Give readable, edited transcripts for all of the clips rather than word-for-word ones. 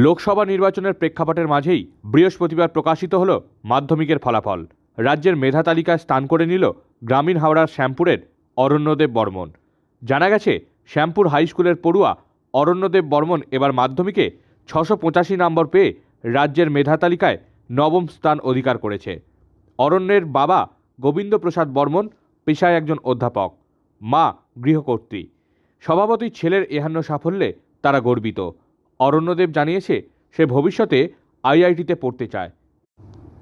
লোকসভা নির্বাচনের প্রেক্ষাপটের মাঝেই বৃহস্পতিবার প্রকাশিত হল মাধ্যমিকের ফলাফল। রাজ্যের মেধা তালিকায় স্থান করে নিল গ্রামীণ হাওড়ার শ্যামপুরের অরণ্যদেব বর্মন। জানা গেছে, শ্যামপুর হাই স্কুলের পড়ুয়া অরণ্যদেব বর্মন এবার মাধ্যমিকে 685 নম্বর পেয়ে রাজ্যের মেধা তালিকায় নবম স্থান অধিকার করেছে। অরণ্যের বাবা গোবিন্দ প্রসাদ বর্মন পেশায় একজন অধ্যাপক, মা গৃহকর্ত্রী। স্বভাবতই ছেলের এহেন সাফল্যে তারা গর্বিত। অরণ্যদেব জানিয়েছে, সে ভবিষ্যতে আইআইটিতে পড়তে চায়।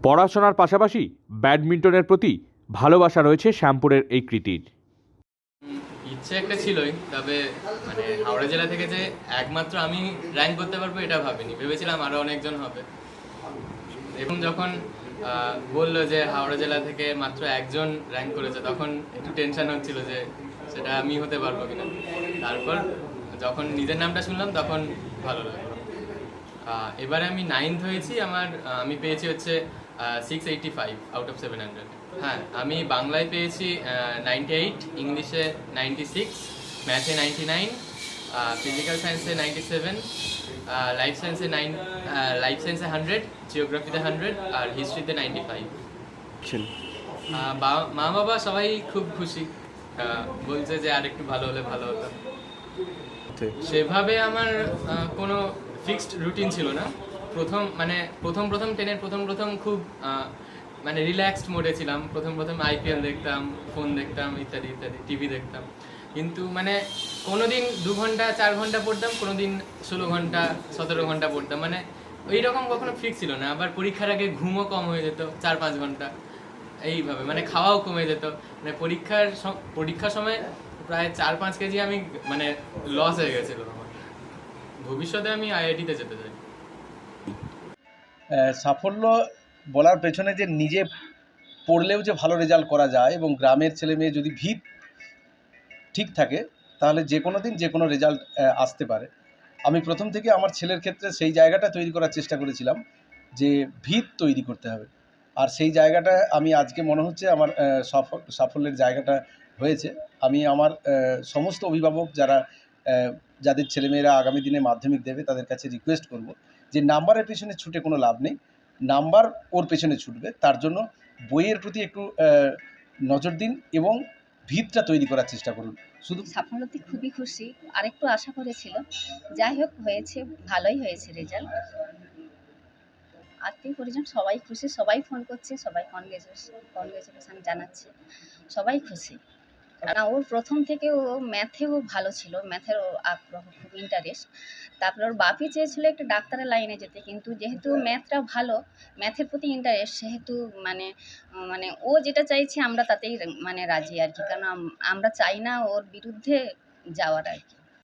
পড়াশোনার পাশাপাশি ব্যাডমিন্টনের প্রতি ভালোবাসা রয়েছে শ্যামপুরের এই কৃতীর। ইচ্ছে একটা ছিলই, তবে মানে হাওড়া জেলা থেকে যে একমাত্র আমি র্যাঙ্ক করতে পারবো এটা ভাবিনি, ভেবেছিলাম আরও অনেকজন হবে। এবং যখন বললো যে হাওড়া জেলা থেকে মাত্র একজন র্যাঙ্ক করেছে, তখন একটু টেনশন হচ্ছিল যে সেটা আমি হতে পারবো কিনা। তারপর যখন নিজের নামটা শুনলাম তখন ভালো লাগলো। এবারে আমি 9th হয়েছি। আমি পেয়েছি হচ্ছে 685 আউট অফ 700। হ্যাঁ, আমি বাংলায় পেয়েছি 98, ইংলিশে 96, ম্যাথে 99, ফিজিক্যাল সায়েন্সে 97, লাইফ সায়েন্সে 100, জিওগ্রাফিতে 100 আর হিস্ট্রিতে 95। মা বাবা সবাই খুব খুশি, বলছে যে আর একটু ভালো হলে ভালো হতো। সেভাবে আমার কোনো ফিক্সড রুটিন ছিল না। প্রথম 10-এর প্রথম খুব মানে রিল্যাক্সড মোডে ছিলাম। প্রথম আইপিএল দেখতাম, ফোন দেখতাম, ইত্যাদি ইত্যাদি, টিভি দেখতাম। কিন্তু মানে কোনো দিন 2 ঘন্টা 4 ঘন্টা পড়তাম, কোনো দিন 16 ঘন্টা 17 ঘন্টা পড়তাম। মানে ওইরকম কখনো ফিক্স ছিল না। আবার পরীক্ষার আগে ঘুমও কম হয়ে যেত, 4-5 ঘন্টা এইভাবে। মানে খাওয়াও কমে যেত। মানে পরীক্ষার সময় প্রায় 4-5 কেজি আমি মানে লস হয়ে গেছিল আমার। ভবিষ্যতে আমি আইআইটিতে যেতে চাই। সাফল্য বলার পেছনে যে নিজে পড়লেও যে ভালো রেজাল্ট করা যায় এবং গ্রামের ছেলে মেয়ে যদি ভিত ঠিক থাকে তাহলে যে কোনো দিন যে কোনো রেজাল্ট আসতে পারে। আমি প্রথম থেকে আমার ছেলের ক্ষেত্রে সেই জায়গাটা তৈরি করার চেষ্টা করেছিলাম যে ভিত তৈরি করতে হবে, আর সেই জায়গাটা আমি আজকে মনে হচ্ছে আমার সাফল্যের জায়গাটা হয়েছে। আমি আমার সমস্ত অভিভাবক যাদের ছেলেমেয়েরা আগামী দিনে মাধ্যমিক দেবে তাদের কাছে রিকোয়েস্ট করব যে নাম্বারের পেছনে ছুটে কোনো লাভ নেই, নাম্বার ওর পেছনে ছুটবে, তার জন্য বইয়ের প্রতি একটু নজর দিন এবং ভিতটা তৈরি করার চেষ্টা করুন। শুধু সাফল্যতে খুবই খুশি, আরেকটু আশা করেছিল, যাই হোক হয়েছে, ভালোই হয়েছে রেজাল্ট। আত্মীয় পরিজন সবাই খুশি, সবাই ফোন করছে, সবাই কনগ্রেচুলেশন জানাচ্ছে, সবাই খুশি। কারণ ওর প্রথম থেকে ও ম্যাথেও ভালো ছিল, ম্যাথের ওর আগ্রহ, খুব ইন্টারেস্ট। তারপরে ওর বাপি চেয়েছিল একটু ডাক্তারের লাইনে যেতে, কিন্তু যেহেতু ম্যাথটা ভালো, ম্যাথের প্রতি ইন্টারেস্ট, সেহেতু মানে ও যেটা চাইছে আমরা তাতেই মানে রাজি আর কি। কারণ আমরা চাই না ওর বিরুদ্ধে যাওয়ার আর কি।